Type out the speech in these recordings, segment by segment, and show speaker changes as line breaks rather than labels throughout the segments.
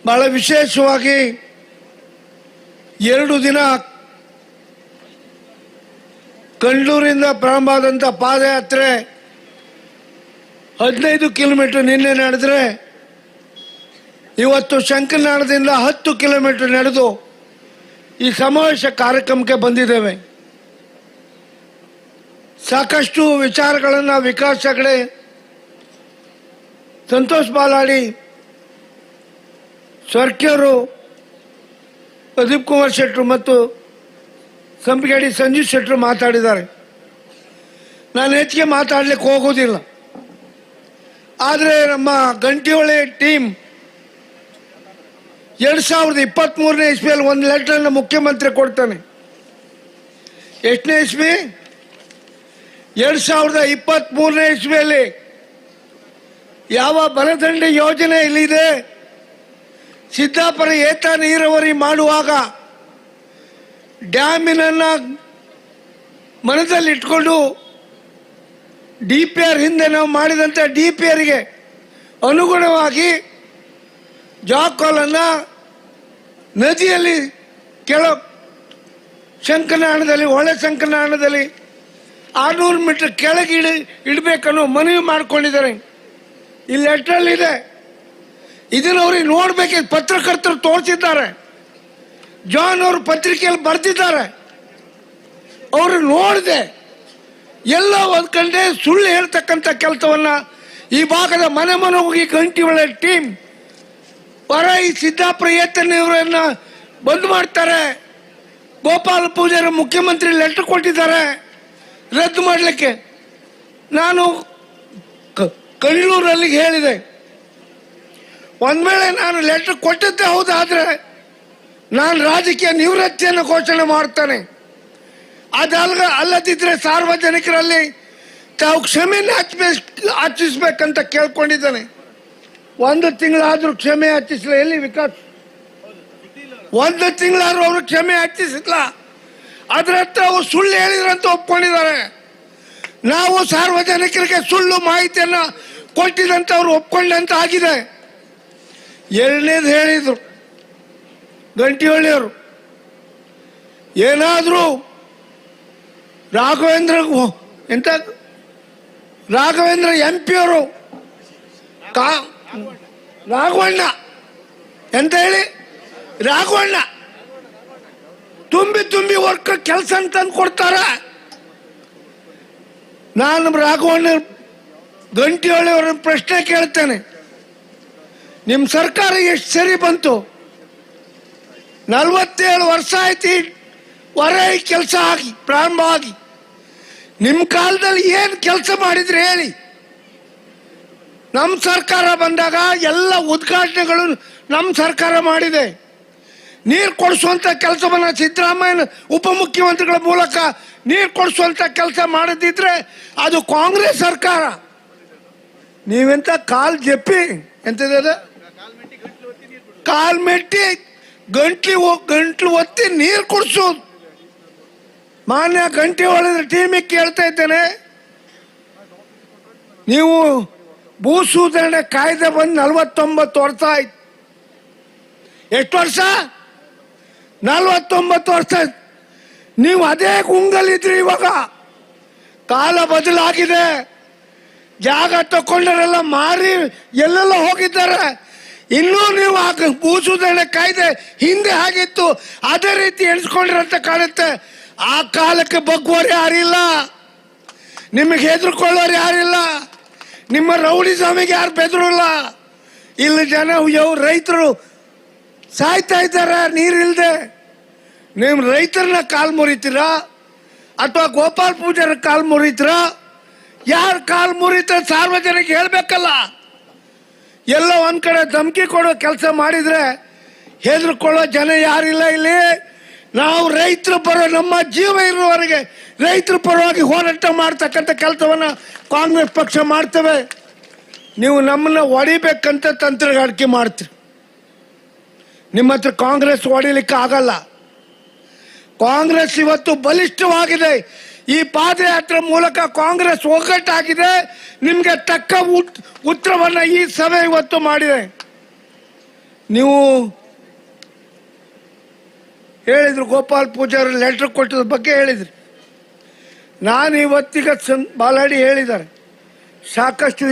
ಬಹಳ ವಿಶೇಷವಾಗಿ 2 ದಿನ ಕಂಡ್ಲೂರಿಂದ ಪ್ರಾರಂಭ ಆದಂಥ ಪಾದಯಾತ್ರೆ 15 ಕಿಲೋಮೀಟರ್ ನಿನ್ನೆ ನಡೆದರೆ ಇವತ್ತು ಶಂಕರನಾಳದಿಂದ 10 ಕಿಲೋಮೀಟರ್ ನಡೆದು ಈ ಸಮಾವೇಶ ಕಾರ್ಯಕ್ರಮಕ್ಕೆ ಬಂದಿದ್ದೇವೆ. ಸಾಕಷ್ಟು ವಿಚಾರಗಳನ್ನು ವಿಕಾಸ್ ಹೆಗಡೆ, ಸಂತೋಷ್ ಬಾಲಾಡಿ, ಸ್ವರ್ಕಿಯವರು, ಪ್ರದೀಪ್ ಕುಮಾರ್ ಶೆಟ್ಟರು ಮತ್ತು ಸಂಪಿಗೆಡಿ ಸಂಜೀವ್ ಶೆಟ್ಟರು ಮಾತಾಡಿದ್ದಾರೆ. ನಾನು ಹೆಚ್ಚಿಗೆ ಮಾತಾಡಲಿಕ್ಕೆ ಹೋಗೋದಿಲ್ಲ. ಆದರೆ ನಮ್ಮ ಗಂಟಿಹೊಳೆ ಟೀಮ್ 2023ನೇ ಇಸ್ವಿಯಲ್ಲಿ ಒಂದು ಲೆಟರ್ನ ಮುಖ್ಯಮಂತ್ರಿ ಕೊಡ್ತಾನೆ. ಎಷ್ಟನೇ ಇಸ್ವಿ? 2023ನೇ ಇಸ್ವಿಯಲ್ಲಿ ಯಾವ ಬನದಂಡೆ ಯೋಜನೆ ಇಲ್ಲಿದೆ, ಸಿದ್ದಾಪುರ ಏತ ನೀರಾವರಿ ಮಾಡುವಾಗ ಡ್ಯಾಮಿನನ್ನು ಮನದಲ್ಲಿ ಇಟ್ಕೊಂಡು DPR ಹಿಂದೆ ನಾವು ಮಾಡಿದಂಥ DPRಗೆ ಅನುಗುಣವಾಗಿ ಜಾಕೋಲನ್ನು ನದಿಯಲ್ಲಿ ಶಂಕರನಾಳದಲ್ಲಿ, ಹೊಳೆ ಶಂಕರನಾಳದಲ್ಲಿ 600 ಮೀಟರ್ ಕೆಳಗೆ ಇಡಬೇಕನ್ನೋ ಮನವಿ ಮಾಡ್ಕೊಂಡಿದ್ದಾರೆ. ಈ ಲೆಟ್ರಲ್ಲಿ ಇದೆ. ಇದನ್ನು ಅವ್ರಿಗೆ ನೋಡ್ಬೇಕು. ಪತ್ರಕರ್ತರು ತೋರಿಸಿದ್ದಾರೆ. ಜಾನ್ ಅವರು ಪತ್ರಿಕೆಯಲ್ಲಿ ಬರೆದಿದ್ದಾರೆ. ಅವರು ನೋಡಿದೆ. ಎಲ್ಲ ಒಂದು ಕಡೆ ಸುಳ್ಳು ಹೇಳ್ತಕ್ಕಂಥ ಕೆಲಸವನ್ನ ಈ ಭಾಗದ ಮನೆ ಹೋಗಿ ಗಂಟಿಹೊಳೆ ಟೀಮ್ ಹೊರ ಈ ಸಿದ್ದಾಪುರ ಏತ ನೀರನ್ನ ಬಂದ್ ಮಾಡ್ತಾರೆ. ಗೋಪಾಲ ಪೂಜಾರಿ ಮುಖ್ಯಮಂತ್ರಿ ಲೆಟರ್ ಕೊಟ್ಟಿದ್ದಾರೆ ರದ್ದು ಮಾಡಲಿಕ್ಕೆ. ನಾನು ಕಂಡ್ಲೂರಲ್ಲಿ ಹೇಳಿದೆ, ಒಂದ್ ವೇಳೆ ನಾನು ಲೆಟರ್ ಕೊಟ್ಟಿದ್ದೆ ಹೌದಾದ್ರೆ ನಾನು ರಾಜಕೀಯ ನಿವೃತ್ತಿಯನ್ನು ಘೋಷಣೆ ಮಾಡ್ತಾನೆ. ಅಲ್ಲದಿದ್ರೆ ಸಾರ್ವಜನಿಕರಲ್ಲಿ ತಾವು ಕ್ಷಮೆಯನ್ನು ಯಾಚಿಸ್ಬೇಕಂತ ಕೇಳ್ಕೊಂಡಿದ್ದಾನೆ. 1 ತಿಂಗಳಾದ್ರೂ ಕ್ಷಮೆ ಯಾಚಿಸಲ. ಎಲ್ಲಿ ವಿಕಾಸ್? 1 ತಿಂಗಳಾದ್ರೂ ಅವರು ಕ್ಷಮೆ ಯಾಚಿಸಿಲ್ಲ. ಅದ್ರ ಹತ್ರ ಅವ್ರು ಸುಳ್ಳು ಹೇಳಿದ್ರಂತ ಒಪ್ಕೊಂಡಿದ್ದಾರೆ. ನಾವು ಸಾರ್ವಜನಿಕರಿಗೆ ಸುಳ್ಳು ಮಾಹಿತಿಯನ್ನು ಕೊಟ್ಟಿದಂತ ಅವ್ರು ಒಪ್ಕೊಂಡಂತ ಆಗಿದೆ. 2ನೇದು ಹೇಳಿದ್ರು ಗಂಟಿಹೊಳೆಯವರು, ಏನಾದರೂ ರಾಘವೇಂದ್ರ MP ಅವರು ರಾಘವಣ್ಣ ಎಂತ ಹೇಳಿ ರಾಘವಣ್ಣ ತುಂಬಿ ವರ್ಕ್ ಕೆಲಸ ಅಂತಂದು ಕೊಡ್ತಾರೆ. ನಾನು ರಾಘವಣ್ಣ ಗಂಟಿಹೊಳೆಯವರ ಪ್ರಶ್ನೆ ಕೇಳ್ತೇನೆ, ನಿಮ್ಮ ಸರ್ಕಾರ ಎಷ್ಟು ಸರಿ ಬಂತು? 47 ವರ್ಷ ಆಯ್ತು ಹೊರ ಕೆಲಸ ಆಗಿ ಪ್ರಾರಂಭ ಆಗಿ. ನಿಮ್ಮ ಕಾಲದಲ್ಲಿ ಏನು ಕೆಲಸ ಮಾಡಿದ್ರಿ ಹೇಳಿ? ನಮ್ಮ ಸರ್ಕಾರ ಬಂದಾಗ ಎಲ್ಲ ಉದ್ಘಾಟನೆಗಳು ನಮ್ಮ ಸರ್ಕಾರ ಮಾಡಿದೆ. ನೀರು ಕೊಡಿಸುವಂತ ಕೆಲಸವನ್ನ ಸಿದ್ದರಾಮಯ್ಯ ಉಪಮುಖ್ಯಮಂತ್ರಿಗಳ ಮೂಲಕ ನೀರು ಕೊಡಿಸುವಂತ ಕೆಲಸ ಮಾಡದಿದ್ರೆ ಅದು ಕಾಂಗ್ರೆಸ್ ಸರ್ಕಾರ. ನೀವೆಂತ ಕಾಲ್ ಜಪ್ಪಿ ಎಂತದ ಕಾಲ್ ಮೆಟ್ಟಿ ಗಂಟ್ಲು ಒತ್ತಿ ನೀರು ಕೊಡಿಸೋದು. ಮಾನ್ಯ ಗಂಟಿಹೊಳೆ ಟೀಮಿಗೆ ಕೇಳ್ತಾ ಇದ್ದೇನೆ, ನೀವು ಭೂ ಸುಧಾರಣೆ ಕಾಯ್ದೆ ಬಂದು 49 ವರ್ಷ ಆಯ್ತು. ಎಷ್ಟು ವರ್ಷ? 49 ವರ್ಷ. ನೀವು ಅದೇ ಗುಂಗಲ್ಲಿದ್ರಿ. ಇವಾಗ ಕಾಲ ಬದಲಾಗಿದೆ. ಜಾಗ ತಕೊಂಡರೆಲ್ಲ ಮಾರಿ ಎಲ್ಲೆಲ್ಲ ಹೋಗಿದ್ದಾರೆ. ಇನ್ನೂ ನೀವು ಭೂ ಸುಧಾರಣೆ ಕಾಯ್ದೆ ಹಿಂದೆ ಆಗಿತ್ತು ಅದೇ ರೀತಿ ಎಣಿಸ್ಕೊಂಡಿರಂತ ಕಾಣುತ್ತೆ. ಆ ಕಾಲಕ್ಕೆ ಬಗ್ಗೋರು ಯಾರಿಲ್ಲ, ನಿಮಗೆ ಹೆದರ್ಕೊಳ್ಳೋರು ಯಾರಿಲ್ಲ, ನಿಮ್ಮ ರೌಡಿಸಮಿಗೆ ಯಾರು ಬೆದರಲ್ಲ. ಇಲ್ಲಿ ಜನ ರೈತರು ಸಾಯ್ತಾ ಇದ್ದಾರೆ ನೀರಿಲ್ಲದೆ. ನೀವು ರೈತರನ್ನ ಕಾಲ್ ಮುರಿತೀರಾ ಅಥವಾ ಗೋಪಾಲ್ ಪೂಜಾರ ಕಾಲ್ ಮುರಿತೀರಾ? ಯಾರು ಕಾಲ್ ಮುರಿತಾರೆ ಸಾರ್ವಜನಿಕ ಹೇಳ್ಬೇಕಲ್ಲ. ಎಲ್ಲ ಒಂದ್ ಕಡೆ ಧಮಕಿ ಕೊಡೋ ಕೆಲಸ ಮಾಡಿದ್ರೆ ಹೆದರ್ಕೊಳ್ಳೋ ಜನ ಯಾರಿಲ್ಲ ಇಲ್ಲಿ. ನಾವು ರೈತರ ಪರ, ನಮ್ಮ ಜೀವ ಇರುವವರೆಗೆ ರೈತರ ಪರವಾಗಿ ಹೋರಾಟ ಮಾಡ್ತಕ್ಕಂಥ ಕೆಲಸವನ್ನ ಕಾಂಗ್ರೆಸ್ ಪಕ್ಷ ಮಾಡ್ತೇವೆ. ನೀವು ನಮ್ಮನ್ನ ಹೊಡಿಬೇಕಂತ ತಂತ್ರಗಾರಿಕೆ ಮಾಡ್ತೀರಿ. ನಿಮ್ಮ ಹತ್ರ ಕಾಂಗ್ರೆಸ್ ಹೊಡಿಲಿಕ್ಕೆ ಆಗಲ್ಲ. ಕಾಂಗ್ರೆಸ್ ಇವತ್ತು ಬಲಿಷ್ಠವಾಗಿದೆ. ಈ ಪಾದಯಾತ್ರೆ ಮೂಲಕ ಕಾಂಗ್ರೆಸ್ ಒಗ್ಗಟ್ಟಾಗಿದೆ. ನಿಮಗೆ ತಕ್ಕ ಉತ್ತರವನ್ನ ಈ ಸಭೆ ಇವತ್ತು ಮಾಡಿದೆ. ನೀವು ಹೇಳಿದ್ರು ಗೋಪಾಲ್ ಪೂಜಾರಿ ಲೆಟ್ರ್ ಕೊಟ್ಟದ ಬಗ್ಗೆ ಹೇಳಿದ್ರಿ. ನಾನು ಇವತ್ತಿಗೆ ಬಾಲಾಡಿ ಹೇಳಿದ್ದಾರೆ ಸಾಕಷ್ಟು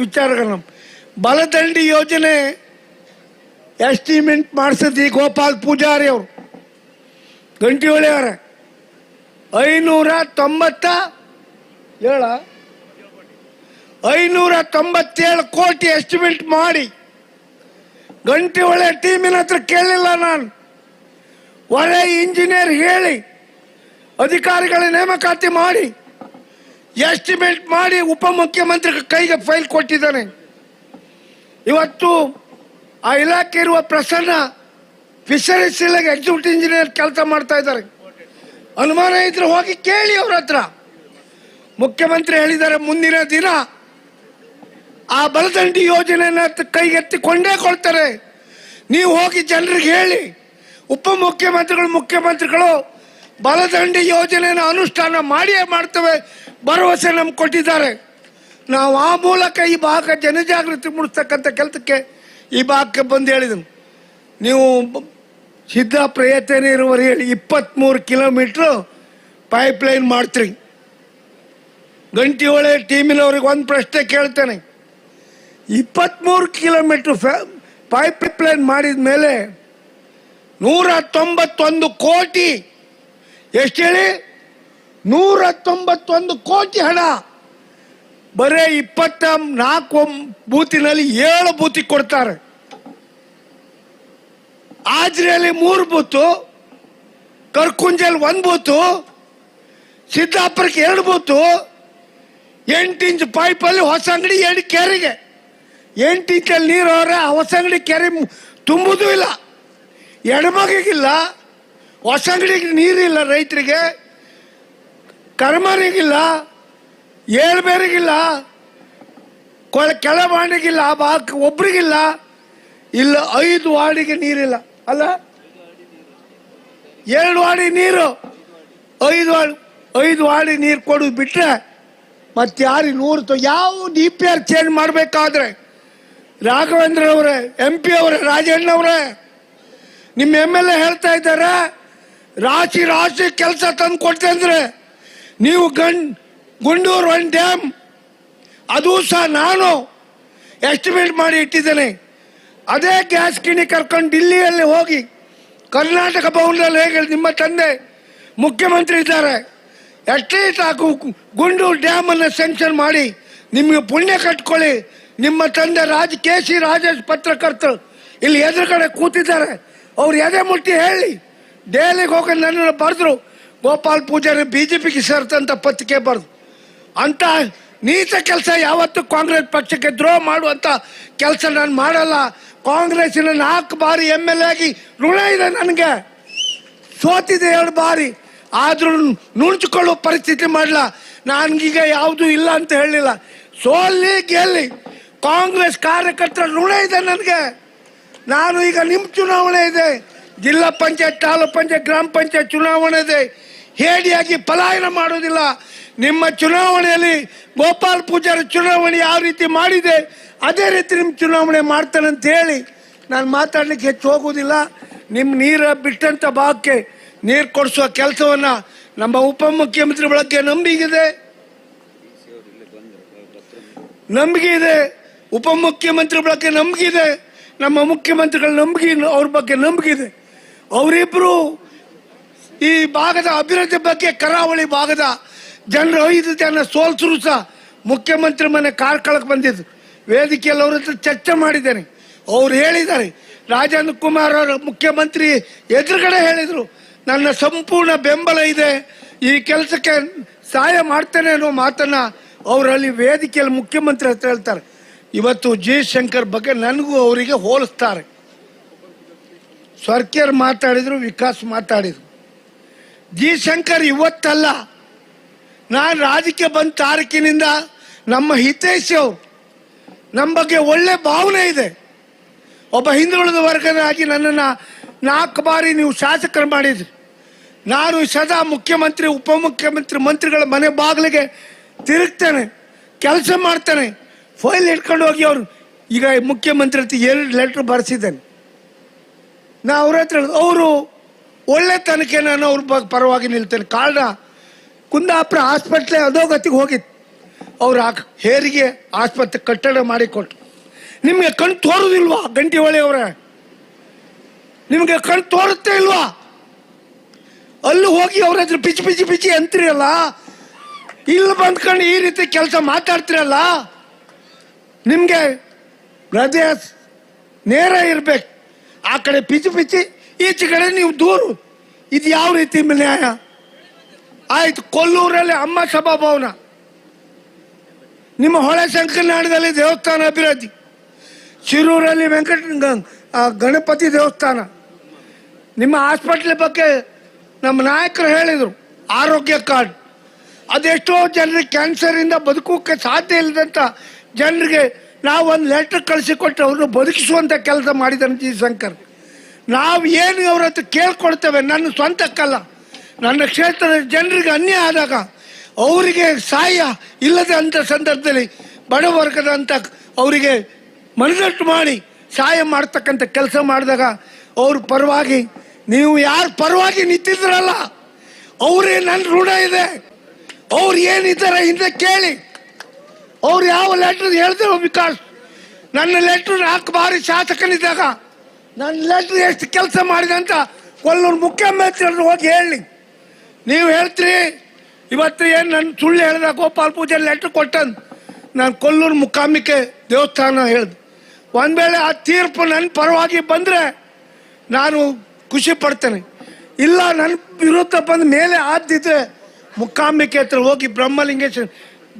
ವಿಚಾರಗಳನ್ನ. ಬಲದಂಡಿ ಯೋಜನೆ ಎಸ್ಟಿಮೇಟ್ ಮಾಡಿಸಿದ್ದು ಗೋಪಾಲ್ ಪೂಜಾರಿ ಅವರು, ಗಂಟಿಹೊಳಿ ಅವರ 597 ಕೋಟಿ ಎಸ್ಟಿಮೇಟ್ ಮಾಡಿ, ಗಂಟಿಹೊಳಿ ಟೀಮಿನ ಹತ್ರ ಕೇಳಲಿಲ್ಲ ನಾನು, ಒಳ್ಳೆ ಇಂಜಿನಿಯರ್ ಹೇಳಿ ಅಧಿಕಾರಿಗಳ ನೇಮಕಾತಿ ಮಾಡಿ ಎಸ್ಟಿಮೇಟ್ ಮಾಡಿ ಉಪಮುಖ್ಯಮಂತ್ರಿ ಕೈಗೆ ಫೈಲ್ ಕೊಟ್ಟಿದ್ದಾನೆ. ಇವತ್ತು ಆ ಇಲಾಖೆ ಇರುವ ಪ್ರಸನ್ನ ಫಿಶರೀಸ್ ಇಲಾಖೆ ಎಕ್ಸಿಕ್ಯೂಟಿವ್ ಇಂಜಿನಿಯರ್ ಕೆಲಸ ಮಾಡ್ತಾ ಇದ್ದಾರೆ. ಅನುಮಾನ ಇದ್ರೆ ಹೋಗಿ ಕೇಳಿ ಅವ್ರ ಹತ್ರ. ಮುಖ್ಯಮಂತ್ರಿ ಹೇಳಿದ್ದಾರೆ ಮುಂದಿನ ದಿನ ಆ ಬಲದಂಡಿ ಯೋಜನೆಯನ್ನ ಕೈಗೆತ್ತಿಕೊಂಡೇ ಕೊಡ್ತಾರೆ. ನೀವು ಹೋಗಿ ಜನರಿಗೆ ಹೇಳಿ, ಮುಖ್ಯಮಂತ್ರಿಗಳು ಬಲದಂಡಿ ಯೋಜನೆಯನ್ನು ಅನುಷ್ಠಾನ ಮಾಡಿಯೇ ಮಾಡ್ತೇವೆ ಭರವಸೆ ನಮ್ಗೆ ಕೊಟ್ಟಿದ್ದಾರೆ. ನಾವು ಆ ಮೂಲಕ ಈ ಭಾಗ ಜನಜಾಗೃತಿ ಮೂಡಿಸ್ತಕ್ಕಂಥ ಕೆಲಸಕ್ಕೆ ಈ ಭಾಗಕ್ಕೆ ಬಂದು ಹೇಳಿದನು. ನೀವು ಸಿದ್ಧ ಪ್ರಯತ್ನ ಇರುವವರು ಹೇಳಿ 23 ಕಿಲೋಮೀಟ್ರು ಪೈಪ್ಲೈನ್ ಮಾಡ್ತೀರಿ. ಗಂಟಿಹೊಳೆ ಟೀಮಿನವ್ರಿಗೆ ಒಂದು ಪ್ರಶ್ನೆ ಕೇಳ್ತಾನೆ, 23 ಕಿಲೋಮೀಟ್ರ್ ಪೈಪ್ಲೈನ್ ಮಾಡಿದ ಮೇಲೆ 191 ಕೋಟಿ, ಎಷ್ಟು ಹೇಳಿ, 191 ಕೋಟಿ ಹಣ ಬರೇ 24 ಬೂತಿನಲ್ಲಿ 7 ಬೂತಿಗೆ ಕೊಡ್ತಾರೆ. ಆಜ್ರಿಯಲ್ಲಿ 3 ಬೂತು, ಕರ್ಕುಂಜಲ್ 1 ಬೂತು, ಸಿದ್ದಾಪುರಕ್ಕೆ 2 ಬೂತು, 8 ಇಂಚ್ ಪೈಪಲ್ಲಿ ಹೊಸಂಗಡಿ 2 ಕೆರೆಗೆ 8 ಇಂಚಲ್ಲಿ ನೀರು ಅವರ ಹೊಸಂಗಡಿ ಕೆರೆ ತುಂಬುದೂ ಇಲ್ಲ, ಎಡಮಗಿಗಿಲ್ಲ, ಹೊಸಂಗಡಿಗೆ ನೀರಿಲ್ಲ, ರೈತರಿಗೆ ಕರ್ಮರಿಗಿಲ್ಲ, ಏಳ್ಬೇರಿಗಿಲ್ಲ, ಕೆಳಬಾಣಿಗಿಲ್ಲ, ಆ ಭಾಗಕ್ಕೆ ಒಬ್ರಿಗಿಲ್ಲ, ಇಲ್ಲ 5 ವಾರ್ಡಿಗೆ ನೀರಿಲ್ಲ, ಅಲ್ಲ 2 ವಾರ್ಡಿ ನೀರು, 5 ವಾರ್ಡಿ ನೀರು ಕೊಡೋದು ಬಿಟ್ರೆ ಮತ್ತೆ ಯಾರಿಗೆ 100 ಯಾವ DPR ಚೇಂಜ್ ಮಾಡಬೇಕಾದ್ರೆ ರಾಘವೇಂದ್ರ ಅವರೇ, MP ಅವರೇ, ರಾಜಣ್ಣ ಅವರೇ, ನಿಮ್ಮ MLA ಹೇಳ್ತಾ ಇದ್ದಾರೆ ರಾಶಿ ಕೆಲಸ ತಂದು ಕೊಡ್ತೇನೆ ಅಂದ್ರೆ, ನೀವು ಗುಂಡೂರು 1 ಡ್ಯಾಮ್ ಅದು ಸಹ ನಾನು ಎಸ್ಟಿಮೇಟ್ ಮಾಡಿ ಇಟ್ಟಿದ್ದೇನೆ. ಅದೇ ಗ್ಯಾಸ್ ಕಿಣಿ ಕರ್ಕೊಂಡು ದಿಲ್ಲಿಯಲ್ಲಿ ಹೋಗಿ ಕರ್ನಾಟಕ ಭವನದಲ್ಲಿ ಹೇಗೆ ನಿಮ್ಮ ತಂದೆ ಮುಖ್ಯಮಂತ್ರಿ ಇದ್ದಾರೆ, ಅಟ್ಲೀಸ್ಟ್ ಆ ಗುಂಡೂರು ಡ್ಯಾಮ್ ಅನ್ನು ಸ್ಯಾಂಕ್ಷನ್ ಮಾಡಿ ನಿಮಗೆ ಪುಣ್ಯ ಕಟ್ಕೊಳ್ಳಿ. ನಿಮ್ಮ ತಂದೆ KC ರಾಜೇಶ್ ಪತ್ರಕರ್ತರು ಇಲ್ಲಿ ಎದುರುಗಡೆ ಕೂತಿದ್ದಾರೆ, ಅವ್ರು ಎದೆ ಮುಟ್ಟಿ ಹೇಳಿ, ದೆಹಲಿಗೆ ಹೋಗಿ ನನ್ನನ್ನು ಬರೆದ್ರು, ಗೋಪಾಲ್ ಪೂಜಾರಿ BJPಗೆ ಸೇರ್ತಂತ ಪತ್ರಿಕೆ ಬರೆದು. ಅಂತ ನೀಚ ಕೆಲಸ ಯಾವತ್ತೂ ಕಾಂಗ್ರೆಸ್ ಪಕ್ಷಕ್ಕೆ ದ್ರೋಹ ಮಾಡುವಂಥ ಕೆಲಸ ನಾನು ಮಾಡಲ್ಲ. ಕಾಂಗ್ರೆಸ್ಸಿನ 4 ಬಾರಿ MLA ಆಗಿ ಋಣ ಇದೆ ನನಗೆ, ಸೋತಿದೆ 2 ಬಾರಿ, ಆದರೂ ನುಣುಚಿಕೊಳ್ಳುವ ಪರಿಸ್ಥಿತಿ ಮಾಡಲ್ಲ. ನನಗೀಗ ಯಾವುದೂ ಇಲ್ಲ ಅಂತ ಹೇಳಲಿಲ್ಲ, ಸೋಲ್ಲಿ ಗೆಲ್ಲಿ ಕಾಂಗ್ರೆಸ್ ಕಾರ್ಯಕರ್ತರ ಋಣ ಇದೆ ನನಗೆ. ನಾನು ಈಗ ನಿಮ್ಮ ಚುನಾವಣೆ ಇದೆ, ಜಿಲ್ಲಾ ಪಂಚಾಯತ್, ತಾಲೂಕ್ ಪಂಚಾಯತ್, ಗ್ರಾಮ ಪಂಚಾಯತ್ ಚುನಾವಣೆ ಇದೆ, ಹೇಡಿಯಾಗಿ ಪಲಾಯನ ಮಾಡೋದಿಲ್ಲ. ನಿಮ್ಮ ಚುನಾವಣೆಯಲ್ಲಿ ಗೋಪಾಲ್ ಪೂಜಾರಿ ಚುನಾವಣೆ ಯಾವ ರೀತಿ ಮಾಡಿದೆ ಅದೇ ರೀತಿ ನಿಮ್ಮ ಚುನಾವಣೆ ಮಾಡ್ತಾನೆ ಅಂತ ಹೇಳಿ ನಾನು ಮಾತಾಡ್ಲಿಕ್ಕೆ ಹೆಚ್ಚು ಹೋಗುವುದಿಲ್ಲ. ನಿಮ್ಮ ನೀರು ಬಿಟ್ಟಂತ ಭಾಗಕ್ಕೆ ನೀರು ಕೊಡಿಸುವ ಕೆಲಸವನ್ನು ನಮ್ಮ ಉಪಮುಖ್ಯಮಂತ್ರಿ ಬಗ್ಗೆ ನಂಬಿಕೆ ಇದೆ, ಉಪಮುಖ್ಯಮಂತ್ರಿ ಬಗ್ಗೆ ನಂಬಿಕೆ ಇದೆ, ನಮ್ಮ ಮುಖ್ಯಮಂತ್ರಿಗಳ ನಂಬಿಕೆ, ಅವ್ರ ಬಗ್ಗೆ ನಂಬಿಕೆ ಇದೆ. ಅವರಿಬ್ಬರು ಈ ಭಾಗದ ಅಭಿವೃದ್ಧಿ ಬಗ್ಗೆ, ಕರಾವಳಿ ಭಾಗದ ಜನರು 5 ಜನ ಸೋಲ್ಸರು ಸಹ ಮುಖ್ಯಮಂತ್ರಿ ಮನೆ ಕಾರ್ಕಳಕ್ಕೆ ಬಂದಿದ್ದು, ವೇದಿಕೆಯಲ್ಲಿ ಅವ್ರ ಹತ್ರ ಚರ್ಚೆ ಮಾಡಿದ್ದೇನೆ. ಅವ್ರು ಹೇಳಿದ್ದಾರೆ, ರಾಜೇಂದ್ರ ಕುಮಾರ್ ಅವರು ಮುಖ್ಯಮಂತ್ರಿ ಎದುರುಗಡೆ ಹೇಳಿದರು, ನನ್ನ ಸಂಪೂರ್ಣ ಬೆಂಬಲ ಇದೆ, ಈ ಕೆಲಸಕ್ಕೆ ಸಹಾಯ ಮಾಡ್ತೇನೆ ಅನ್ನೋ ಮಾತನ್ನ ಅವರಲ್ಲಿ ವೇದಿಕೆಯಲ್ಲಿ ಮುಖ್ಯಮಂತ್ರಿ ಹತ್ರ ಹೇಳ್ತಾರೆ. ಇವತ್ತು ಜಯಶಂಕರ್ ಬಗ್ಗೆ ನನಗೂ ಅವರಿಗೆ ಹೋಲಿಸ್ತಾರೆ. ಸ್ವರ್ಕೇರ್ ಮಾತಾಡಿದ್ರು, ವಿಕಾಸ್ ಮಾತಾಡಿದ್ರು. ಜಯಶಂಕರ್ ಇವತ್ತಲ್ಲ, ನಾನು ರಾಜಕೀಯ ಬಂದ ತಾರೀಕಿನಿಂದ ನಮ್ಮ ಹಿತೈಷಿ ಅವರು ನಮ್ಮ ಬಗ್ಗೆ ಒಳ್ಳೆ ಭಾವನೆ ಇದೆ. ಒಬ್ಬ ಹಿಂದುಳಿದ ವರ್ಗದಾಗಿ ನನ್ನನ್ನು 4 ಬಾರಿ ನೀವು ಶಾಸಕರು ಮಾಡಿದ್ರಿ. ನಾನು ಸದಾ ಮುಖ್ಯಮಂತ್ರಿ, ಉಪಮುಖ್ಯಮಂತ್ರಿ, ಮಂತ್ರಿಗಳ ಮನೆ ಬಾಗಿಲಿಗೆ ತಿರುಗ್ತೇನೆ, ಕೆಲಸ ಮಾಡ್ತೇನೆ. ಫೈಲ್ ಇಟ್ಕೊಂಡು ಹೋಗಿ ಅವರು ಈಗ ಮುಖ್ಯಮಂತ್ರಿ 2 ಲೆಟ್ರ್ ಬರೆಸಿದ್ದೇನೆ. ನಾ ಅವ್ರ ಹತ್ರ ಅವರು ಒಳ್ಳೆ ತನಕ ನಾನು ಅವ್ರ ಪರವಾಗಿ ನಿಲ್ತೇನೆ. ಕಾರಣ ಕುಂದಾಪುರ ಆಸ್ಪತ್ರೆ ಅಧೋಗತಿಗೆ ಹೋಗಿತ್ತು. ಅವ್ರು ಹೇರಿಗೆ ಆಸ್ಪತ್ರೆ ಕಟ್ಟಡ ಮಾಡಿಕೊಟ್ರು. ನಿಮಗೆ ಕಣ್ ತೋರುದಿಲ್ವಾ ಗಂಟಿಹೊಳಿ ಅವರೇ? ನಿಮಗೆ ಕಣ್ ತೋರುತ್ತೆ ಇಲ್ವಾ? ಅಲ್ಲೂ ಹೋಗಿ ಅವ್ರ ಹತ್ರ ಪಿಚಿ ಪಿಚಿ ಪಿಚಿ ಅಂತೀರಲ್ಲ, ಇಲ್ಲಿ ಬಂದ್ಕೊಂಡು ಈ ರೀತಿ ಕೆಲಸ ಮಾತಾಡ್ತಿರಲ್ಲ, ನಿಮಗೆ ಹೃದಯ ನೇರ ಇರ್ಬೇಕು. ಆ ಕಡೆ ಪಿಚಿ ಪಿಚಿ, ಈಚೆ ಕಡೆ ನೀವು ದೂರು. ಇದು ಯಾವ ರೀತಿ ನ್ಯಾಯ? ಆಯ್ತು, ಕೊಲ್ಲೂರಲ್ಲಿ ಅಮ್ಮ ಸಭಾಭವನ, ನಿಮ್ಮ ಹೊಳೆ ಶಂಕರನಾಡದಲ್ಲಿ ದೇವಸ್ಥಾನ ಅಭಿವೃದ್ಧಿ, ಶಿರೂರಲ್ಲಿ ಗಣಪತಿ ದೇವಸ್ಥಾನ. ನಿಮ್ಮ ಹಾಸ್ಪಿಟ್ಲ್ ಬಗ್ಗೆ ನಮ್ಮ ನಾಯಕರು ಹೇಳಿದರು, ಆರೋಗ್ಯ ಕಾರ್ಡ್. ಅದೆಷ್ಟೋ ಜನರಿಗೆ ಕ್ಯಾನ್ಸರಿಂದ ಬದುಕೋಕ್ಕೆ ಸಾಧ್ಯ ಇಲ್ಲದಂಥ ಜನರಿಗೆ ನಾವು ಒಂದು ಲೆಟರ್ ಕಳಿಸಿಕೊಟ್ಟು ಅವ್ರನ್ನ ಬದುಕಿಸುವಂಥ ಕೆಲಸ ಮಾಡಿದ್ದಾನೆ ಜಿ ಶಂಕರ್. ನಾವು ಏನು ಅವ್ರ ಹತ್ರ ಕೇಳ್ಕೊಡ್ತೇವೆ, ನನ್ನ ಸ್ವಂತಕ್ಕಲ್ಲ, ನನ್ನ ಕ್ಷೇತ್ರದ ಜನರಿಗೆ ಅನ್ಯಾಯ ಆದಾಗ ಅವರಿಗೆ ಸಹಾಯ ಇಲ್ಲದೆ ಅಂಥ ಸಂದರ್ಭದಲ್ಲಿ ಬಡವರ್ಗದಂಥ ಅವರಿಗೆ ಮನದಟ್ಟು ಮಾಡಿ ಸಹಾಯ ಮಾಡ್ತಕ್ಕಂಥ ಕೆಲಸ ಮಾಡಿದಾಗ ಅವ್ರ ಪರವಾಗಿ ನೀವು ಯಾರು ಪರವಾಗಿ ನಿಂತಿದ್ರಲ್ಲ ಅವರೇ ನನ್ನ ಋಣ ಇದೆ. ಅವ್ರು ಏನಿದ್ದಾರೆ ಹಿಂದೆ ಕೇಳಿ. ಅವ್ರು ಯಾವ ಲೆಟ್ರ್ ಹೇಳ್ತಿರೋ ವಿಕಾಸ್, ನನ್ನ ಲೆಟ್ರ್ 4 ಬಾರಿ ಶಾಸಕನಿದ್ದಾಗ ನನ್ನ ಲೆಟ್ರ್ ಎಷ್ಟು ಕೆಲಸ ಮಾಡಿದೆ ಅಂತ ಕೊಲ್ಲೂರು ಮುಖ್ಯಮಂತ್ರಿ ಹೋಗಿ ಹೇಳಿ. ನೀವು ಹೇಳ್ತೀರಿ ಇವತ್ತು ಏನು ನನ್ನ ಸುಳ್ಳು ಹೇಳಿದ ಗೋಪಾಲ ಪೂಜೆ ಲೆಟ್ರ್ ಕೊಟ್ಟಂದು ನಾನು ಕೊಲ್ಲೂರು ಮುಕಾಂಬಿಕೆ ದೇವಸ್ಥಾನ ಹೇಳ್ದು. ಒಂದು ವೇಳೆ ಆ ತೀರ್ಪು ನನ್ನ ಪರವಾಗಿ ಬಂದರೆ ನಾನು ಖುಷಿ ಪಡ್ತೇನೆ. ಇಲ್ಲ ನನ್ನ ವಿರುದ್ಧ ಬಂದ ಮೇಲೆ ಆದ್ದಿದ್ರೆ ಮುಕಾಂಬಿಕೆ ಹತ್ರ ಹೋಗಿ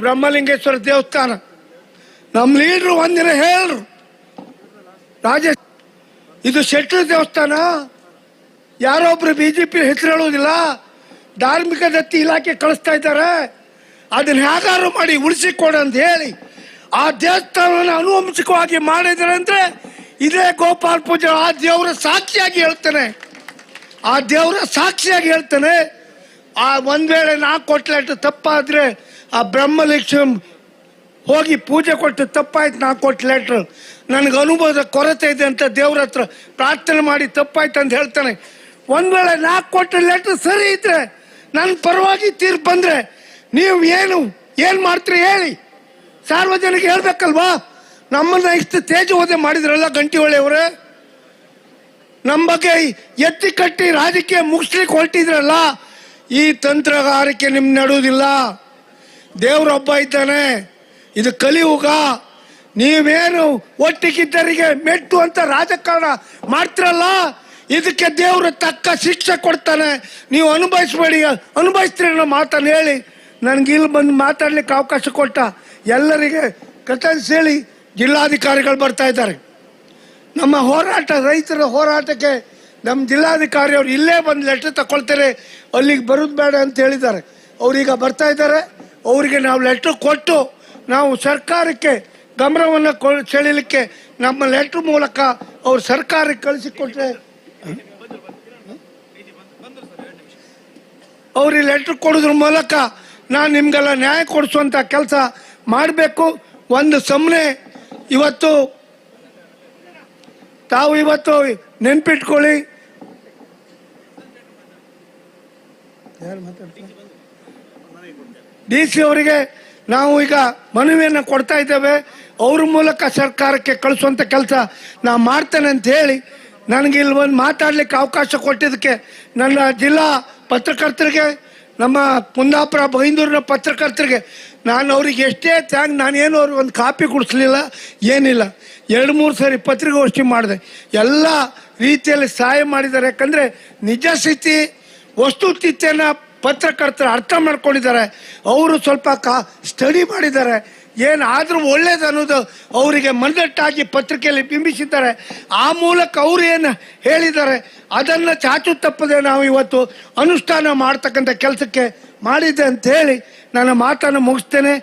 ಬ್ರಹ್ಮಲಿಂಗೇಶ್ವರ ದೇವಸ್ಥಾನ ನಮ್ಮ ಲೀಡ್ರು ಒಂದಿನ ಹೇಳ್ರು, ರಾಜೇಶ್ ಇದು ಶೆಟ್ಟರ್ ದೇವಸ್ಥಾನ, ಯಾರೊಬ್ರು BJP ಹೆಸರು ಹೇಳುವುದಿಲ್ಲ, ಧಾರ್ಮಿಕ ದತ್ತಿ ಇಲಾಖೆ ಕಳಿಸ್ತಾ ಇದ್ದಾರೆ, ಅದನ್ನ ಹೇಗಾರು ಮಾಡಿ ಉಳಿಸಿಕೊಡ ಅಂತ ಹೇಳಿ ಆ ದೇವಸ್ಥಾನವನ್ನು ಅನುವಂಶಿಕವಾಗಿ ಮಾಡಿದ್ದಾರೆ ಅಂದ್ರೆ ಇದೇ ಗೋಪಾಲ ಪೂಜೆ ಆ ದೇವರ ಸಾಕ್ಷಿಯಾಗಿ ಹೇಳ್ತಾನೆ. ಆ ದೇವರ ಸಾಕ್ಷಿಯಾಗಿ ಹೇಳ್ತಾನೆ. ಆ ಒಂದ್ ವೇಳೆ ನಾ ಕೊಟ್ಟ ಲೆಟ್ರ್ ತಪ್ಪಾದ್ರೆ ಆ ಬ್ರಹ್ಮಲಿಂಗೇಶ್ವರ ಹೋಗಿ ಪೂಜೆ ಕೊಟ್ಟು ತಪ್ಪಾಯ್ತು, ನಾ ಕೊಟ್ಟ ಲೆಟ್ರ್ ನನಗೆ ಅನುಭವದ ಕೊರತೆ ಇದೆ ಅಂತ ದೇವ್ರ ಹತ್ರ ಪ್ರಾರ್ಥನೆ ಮಾಡಿ ತಪ್ಪಾಯ್ತು ಅಂತ ಹೇಳ್ತಾನೆ. ಒಂದ್ ವೇಳೆ ನಾ ಕೊಟ್ಟ ಲೆಟ್ರ್ ಸರಿ ಇದ್ರೆ ನನ್ನ ಪರವಾಗಿ ತೀರ್ಪು ಬಂದ್ರೆ ನೀವು ಏನ್ ಮಾಡ್ತೀರಿ ಹೇಳಿ, ಸಾರ್ವಜನಿಕ ಹೇಳ್ಬೇಕಲ್ವಾ? ನಮ್ಮನ್ನ ಇಷ್ಟು ತೇಜೋವಧೆ ಮಾಡಿದ್ರಲ್ಲ ಗಂಟಿಹೊಳಿ ಅವರೇ, ನಮ್ಮ ಬಗ್ಗೆ ಎತ್ತಿ ಕಟ್ಟಿ ರಾಜಕೀಯ ಮುಗಿಸ್ಲಿಕ್ಕೆ ಹೊರಟಿದ್ರಲ್ಲ, ಈ ತಂತ್ರಗಾರಿಕೆ ನಿಮ್ ನಡುವುದಿಲ್ಲ. ದೇವ್ರೊಬ್ಬ ಇದ್ದಾನೆ, ಇದು ಕಲಿಯುಗ. ನೀವೇನು ಒಟ್ಟಿಗಿದ್ದರಿಗೆ ಮೆಟ್ಟು ಅಂತ ರಾಜಕಾರಣ ಮಾಡ್ತಿರಲ್ಲ, ಇದಕ್ಕೆ ದೇವರು ತಕ್ಕ ಶಿಕ್ಷೆ ಕೊಡ್ತಾನೆ. ನೀವು ಅನುಭವಿಸ್ತೀರಿ ಅನ್ನೋ ಮಾತನ್ನು ಹೇಳಿ ನನಗೆ ಇಲ್ಲಿ ಬಂದು ಮಾತಾಡ್ಲಿಕ್ಕೆ ಅವಕಾಶ ಕೊಟ್ಟ ಎಲ್ಲರಿಗೆ ಕೃತಜ್ಞತೆ ಹೇಳಿ ಜಿಲ್ಲಾಧಿಕಾರಿಗಳು ಬರ್ತಾ ಇದ್ದಾರೆ. ನಮ್ಮ ಹೋರಾಟ, ರೈತರ ಹೋರಾಟಕ್ಕೆ ನಮ್ಮ ಜಿಲ್ಲಾಧಿಕಾರಿ ಅವರು ಇಲ್ಲೇ ಬಂದು ಲೆಟರ್ ತಗೊಳ್ತಾರೆ, ಅಲ್ಲಿಗೆ ಬರೋದು ಬೇಡ ಅಂತ ಹೇಳಿದ್ದಾರೆ. ಅವ್ರೀಗ ಬರ್ತಾ ಇದ್ದಾರೆ. ಅವರಿಗೆ ನಾವು ಲೆಟ್ರ್ ಕೊಟ್ಟು ನಾವು ಸರ್ಕಾರಕ್ಕೆ ಗಮನವನ್ನು ಸೆಳೀಲಿಕ್ಕೆ ನಮ್ಮ ಲೆಟ್ರ್ ಮೂಲಕ ಅವ್ರು ಸರ್ಕಾರಕ್ಕೆ ಕಳಿಸಿಕೊಟ್ರೆ ಅವ್ರಿಗೆ ಲೆಟ್ರ್ ಕೊಡೋದ್ರ ಮೂಲಕ ನಾನು ನಿಮ್ಗೆಲ್ಲ ನ್ಯಾಯ ಕೊಡಿಸುವಂಥ ಕೆಲಸ ಮಾಡಬೇಕು. ಒಂದು ಸುಮ್ಮನೆ ಇವತ್ತು ತಾವು ಇವತ್ತು ನೆನ್ಪಿಟ್ಕೊಳ್ಳಿ, DC ಅವರಿಗೆ ನಾವು ಈಗ ಮನವಿಯನ್ನು ಕೊಡ್ತಾ ಇದ್ದೇವೆ. ಅವ್ರ ಮೂಲಕ ಸರ್ಕಾರಕ್ಕೆ ಕಳಿಸುವಂಥ ಕೆಲಸ ನಾ ಮಾಡ್ತೇನೆ ಅಂತ ಹೇಳಿ ನನಗೆ ಇಲ್ಲಿ ಒಂದು ಮಾತಾಡ್ಲಿಕ್ಕೆ ಅವಕಾಶ ಕೊಟ್ಟಿದ್ದಕ್ಕೆ ನನ್ನ ಜಿಲ್ಲಾ ಪತ್ರಕರ್ತರಿಗೆ, ನಮ್ಮ ಕುಂದಾಪುರ ಬೈಂದೂರಿನ ಪತ್ರಕರ್ತರಿಗೆ ನಾನು ಅವ್ರಿಗೆ ಎಷ್ಟೇ ನಾನೇನು ಅವ್ರಿಗೆ ಒಂದು ಕಾಪಿ ಕೊಡಿಸ್ಲಿಲ್ಲ, ಏನಿಲ್ಲ. 2-3 ಸಾರಿ ಪತ್ರಿಕಾಗೋಷ್ಠಿ ಮಾಡಿದೆ, ಎಲ್ಲ ರೀತಿಯಲ್ಲಿ ಸಹಾಯ ಮಾಡಿದ್ದಾರೆ. ಯಾಕಂದರೆ ನಿಜ ಸ್ಥಿತಿ ವಸ್ತುಸ್ಥಿತಿಯನ್ನು ಪತ್ರಕರ್ತರು ಅರ್ಥ ಮಾಡ್ಕೊಂಡಿದ್ದಾರೆ. ಅವರು ಸ್ವಲ್ಪ ಸ್ಟಡಿ ಮಾಡಿದ್ದಾರೆ, ಏನಾದರೂ ಒಳ್ಳೇದು ಅನ್ನೋದು ಅವರಿಗೆ ಮನದಟ್ಟಾಗಿ ಪತ್ರಿಕೆಯಲ್ಲಿ ಬಿಂಬಿಸಿದ್ದಾರೆ. ಆ ಮೂಲಕ ಅವರು ಏನು ಹೇಳಿದ್ದಾರೆ ಅದನ್ನು ಚಾಚು ತಪ್ಪದೆ ನಾವು ಇವತ್ತು ಅನುಷ್ಠಾನ ಮಾಡ್ತಕ್ಕಂಥ ಕೆಲಸಕ್ಕೆ ಮಾಡಿದ್ದೆ ಅಂತ ಹೇಳಿ ನನ್ನ ಮಾತನ್ನು ಮುಗಿಸ್ತೇನೆ.